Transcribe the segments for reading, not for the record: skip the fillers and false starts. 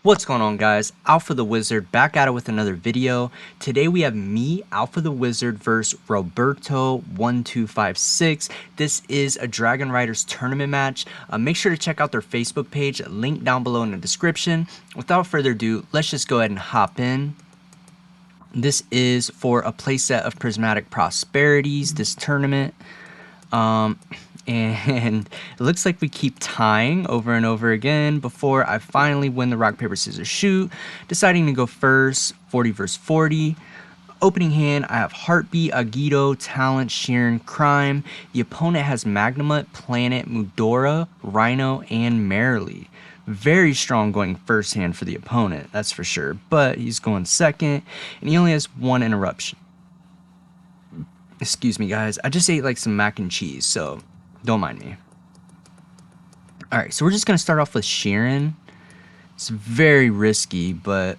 What's going on, guys? Alpha the Wizard back at it with another video. Today we have me, Alpha the Wizard, versus Roberto1256. This is a Dragonriders tournament match. Make sure to check out their Facebook page, link down below in the description. Without further ado, let's just go ahead and hop in. This is for a playset of Prismatic Prosperities, this tournament. And it looks like we keep tying over and over again before I finally win the rock, paper, scissors, shoot, deciding to go first, 40 versus 40. Opening hand, I have Heartbeat, Agito, Talent, Sheeran, Crime. The opponent has Magnemite, Planet, Mudora, Rhino, and Merrily. Very strong going first hand for the opponent, that's for sure. But he's going second, and he only has one interruption. Excuse me, guys. I just ate like some mac and cheese, so don't mind me. Alright, so we're just going to start off with Sheeran. It's very risky, but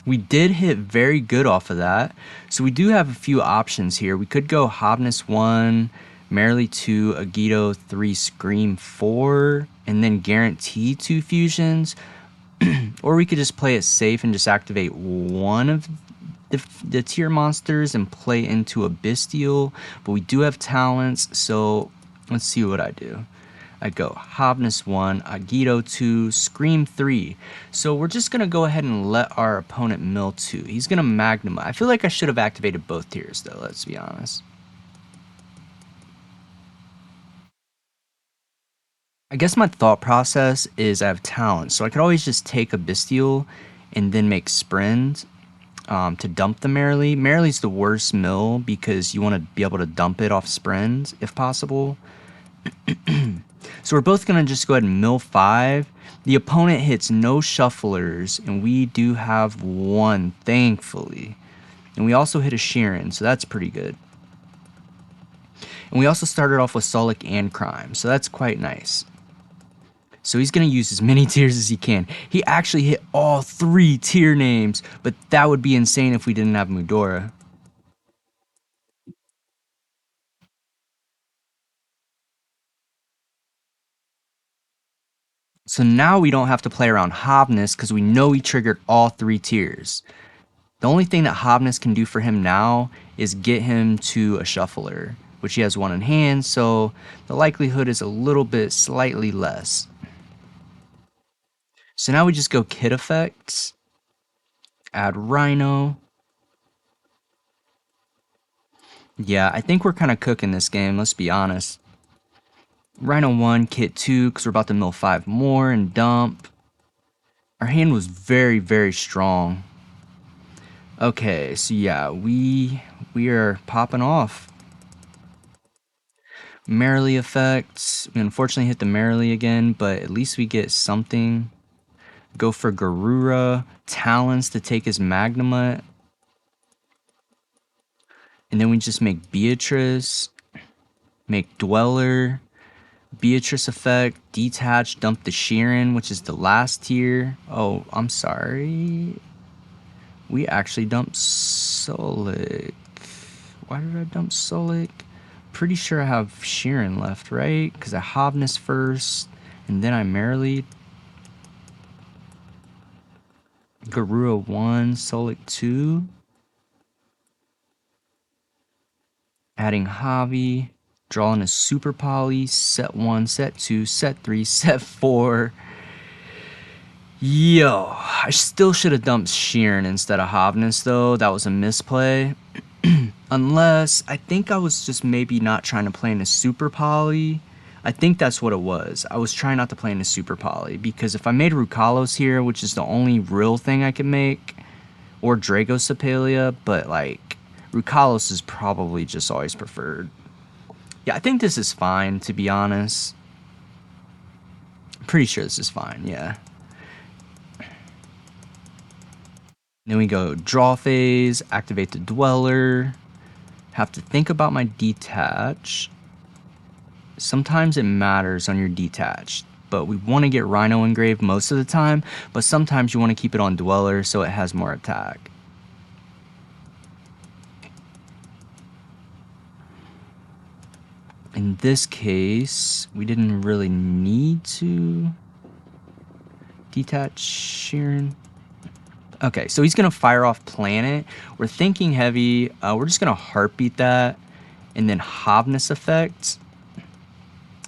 we did hit very good off of that. So we do have a few options here. We could go Hobness 1, Merrily 2, Agito 3, Scream 4, and then guarantee 2 fusions. Or we could just play it safe and just activate one of the tier monsters and play into a Bestial, but we do have talents, so let's see what I do. I go Hobness 1, Agito 2, Scream 3. So we're just going to go ahead and let our opponent mill 2. He's going to Magnemite. I feel like I should have activated both tiers though, let's be honest. I guess my thought process is I have talent, so I could always just take a Bestial and then make Sprint. To dump the Merrily. Merrily's the worst mill because you want to be able to dump it off Sprint if possible. So we're both going to just go ahead and mill 5. The opponent hits no shufflers, and we do have one, thankfully. And we also hit a Sheeran, so that's pretty good. And we also started off with Solic and Crime, so that's quite nice. So he's going to use as many tiers as he can. He actually hit all 3 tier names, but that would be insane if we didn't have Mudora. So now we don't have to play around Hobness because we know he triggered all 3 tiers. The only thing that Hobness can do for him now is get him to a Shuffler, which he has 1 in hand, so the likelihood is a little bit slightly less. So now we just go Kit Effects, add Rhino. Yeah, I think we're kind of cooking this game, let's be honest. Rhino 1, Kit 2, because we're about to mill 5 more and dump. Our hand was very, very strong. Okay, so yeah, we are popping off. Merrily effects. We unfortunately hit the Merrily again, but at least we get something. Go for Garura. Talons to take his Magnemite. And then we just make Beatrice. Make Dweller. Beatrice effect. Detach. Dump the Sheeran, which is the last tier. Oh, I'm sorry. We actually dumped Solic. Why did I dump Solic? Pretty sure I have Sheeran left, right? Because I Hobness first, and then I Merrily. Garura 1, Solic 2. Adding Javi. Drawing a Super Poly. Set 1, Set 2, Set 3, Set 4. Yo, I still should have dumped Sheeran instead of Hobness, though. That was a misplay. Unless, I think I was just maybe not trying to play in a Super Poly. I think that's what it was. I was trying not to play in a Super Poly, because if I made Rukalos here, which is the only real thing I can make, or Dragosepalia, but like, Rukalos is probably just always preferred. Yeah, I think this is fine, to be honest. I'm pretty sure this is fine, yeah. Then we go draw phase, activate the Dweller. Have to think about my detach. Sometimes it matters on your detach, but we want to get Rhino engraved most of the time, but sometimes you want to keep it on Dweller so it has more attack. In this case, we didn't really need to Detach Sheeran. Okay, so he's going to fire off Planet. We're thinking heavy. We're just going to Heartbeat that. And then Hobness effect.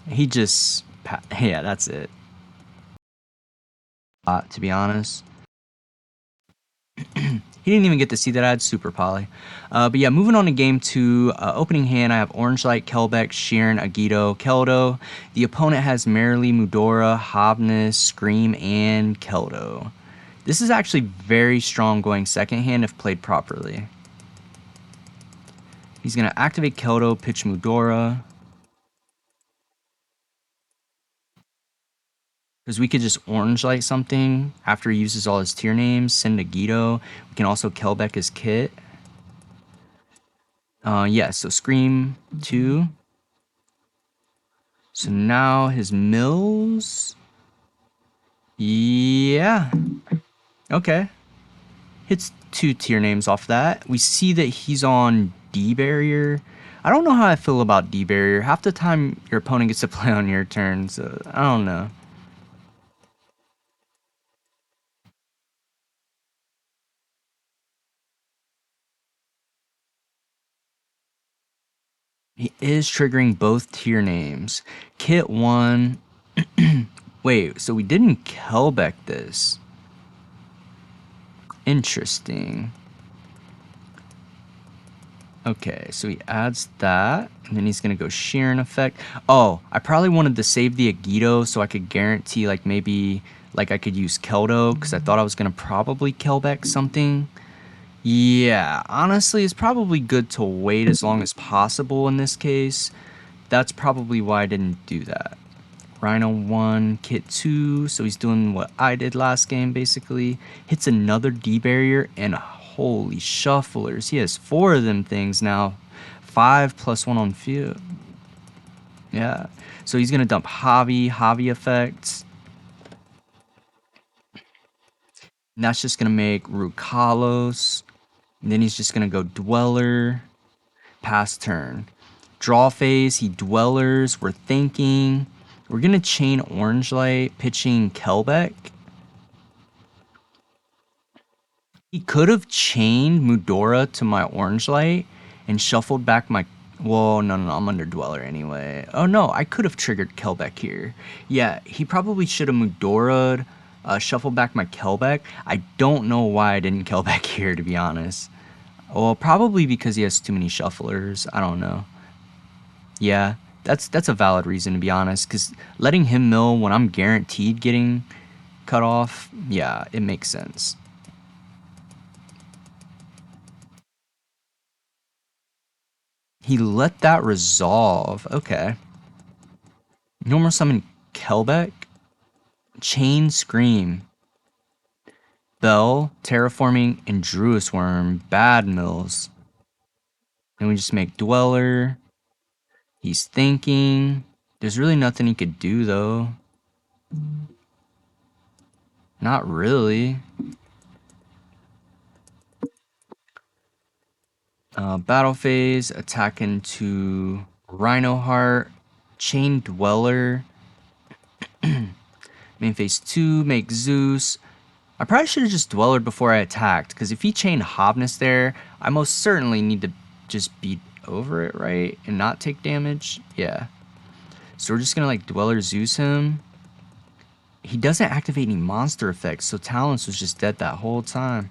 He just... Yeah, that's it. To be honest. He didn't even get to see that I had Super Poly. But yeah, moving on to game 2. Opening hand, I have Orange Light, Kelbeck, Sheeran, Agito, Keldo. The opponent has Merrily, Mudora, Hobness, Scream, and Keldo. This is actually very strong going second hand if played properly. He's going to activate Keldo, pitch Mudora. Because we could just Orange Light something after he uses all his tier names, send Agito. We can also Kelbeck his kit. Yeah, so Scream 2. So now his mills. Yeah. Okay. Hits 2 tier names off that. We see that he's on D barrier. I don't know how I feel about D barrier. Half the time your opponent gets to play on your turn, so I don't know. He is triggering both tier names. Kit 1. Wait, so we didn't Kelbeck this. Interesting. Okay, so he adds that, and then he's gonna go Sheeran effect. Oh, I probably wanted to save the Agito so I could guarantee, like, maybe, like, I could use Keldo, because I thought I was gonna probably Kelbeck something. Yeah, honestly, it's probably good to wait as long as possible in this case. That's probably why I didn't do that. Rhino 1, Kit 2, so he's doing what I did last game, basically. Hits another D barrier, and holy shufflers. He has 4 of them things now. 5 plus 1 on field. Yeah. So he's going to dump Javi effects. And that's just going to make Rukalos. And then he's just going to go Dweller. Pass turn. Draw phase, he Dwellers. We're thinking. We're going to chain Orange Light, pitching Kelbeck. He could have chained Mudora to my Orange Light and shuffled back my... Well, no, I'm under Dweller anyway. Oh, no, I could have triggered Kelbeck here. Yeah, he probably should have Mudora'd, shuffled back my Kelbeck. I don't know why I didn't Kelbeck here, to be honest. Well, probably because he has too many shufflers. I don't know. Yeah, that's a valid reason, to be honest, because letting him mill when I'm guaranteed getting cut off, yeah, it makes sense. He let that resolve. Okay. Normal summon Kelbeck. Chain Scream. Bell, Terraforming, and Druis Worm. Bad mills. Then we just make Dweller. He's thinking. There's really nothing he could do, though. Not really. Battle phase, attack into Rhino Heart, Chain Dweller. Main phase 2, make Zeus. I probably should have just Dwellered before I attacked, because if he chained Hobness there, I most certainly need to just beat over it, right? And not take damage. Yeah. So we're just going to like Dweller Zeus him. He doesn't activate any monster effects, so Talons was just dead that whole time.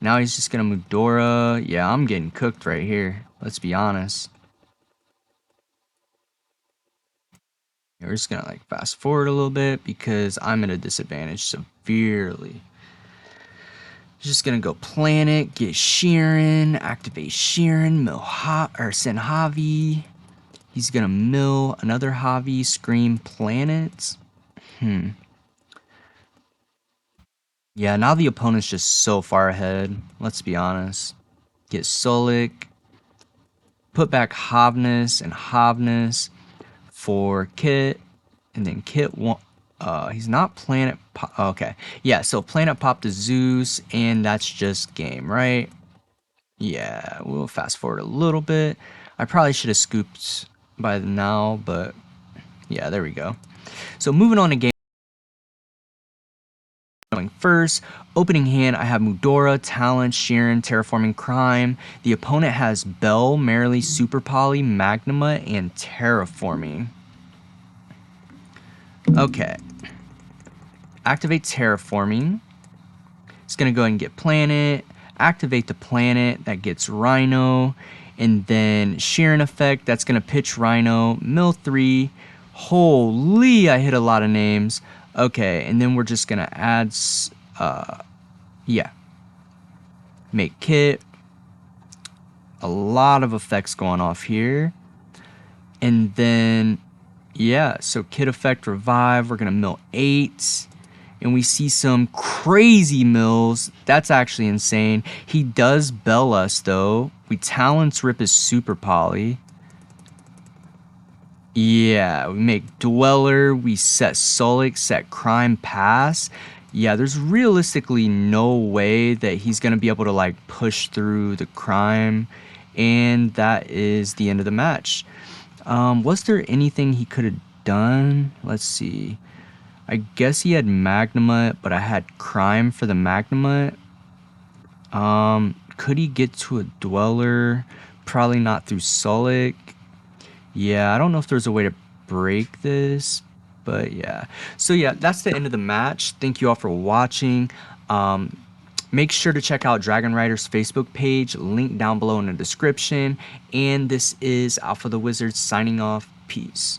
Now he's just going to Mudora. Yeah, I'm getting cooked right here. Let's be honest. Yeah, we're just going to like fast forward a little bit because I'm at a disadvantage severely. Just gonna go Planet, get Sheeran, activate Sheeran, send Javi. He's gonna mill another Javi, Scream Planets. Yeah, now the opponent's just so far ahead. Let's be honest. Get Solik, put back Hobness and Hobness for Kit, and then Kit one. He's not Planet. Okay, yeah. So Planet popped to Zeus, and that's just game, right? Yeah, we'll fast forward a little bit. I probably should have scooped by now, but yeah, there we go. So moving on to game. going first. Opening hand, I have Mudora, Talent, Sheeran, Terraforming Crime. The opponent has Bell, Merrily, Super Poly, Magnuma, and Terraforming. Okay. Activate Terraforming. It's going to go ahead and get Planet. Activate the Planet. That gets Rhino. And then Sheeran effect. That's going to pitch Rhino. Mill 3. Holy, I hit a lot of names. Okay, and then we're just going to add... yeah. Make Kit. A lot of effects going off here. And then... yeah, so Kit effect, Revive. We're going to mill 8. And we see some crazy mills. That's actually insane. He does Bell us, though. We Talents Rip his Super Poly. Yeah, we make Dweller. We set Solic, set Crime Pass. Yeah, there's realistically no way that he's going to be able to, like, push through the Crime. And that is the end of the match. Was there anything he could have done? Let's see. I guess he had Magnuma, but I had Crime for the Magnuma. Could he get to a Dweller? Probably not through Solic. Yeah, I don't know if there's a way to break this, but yeah. So yeah, that's the end of the match. Thank you all for watching. Make sure to check out Dragonrider's Facebook page, link down below in the description. And this is Alpha the Wizard signing off. Peace.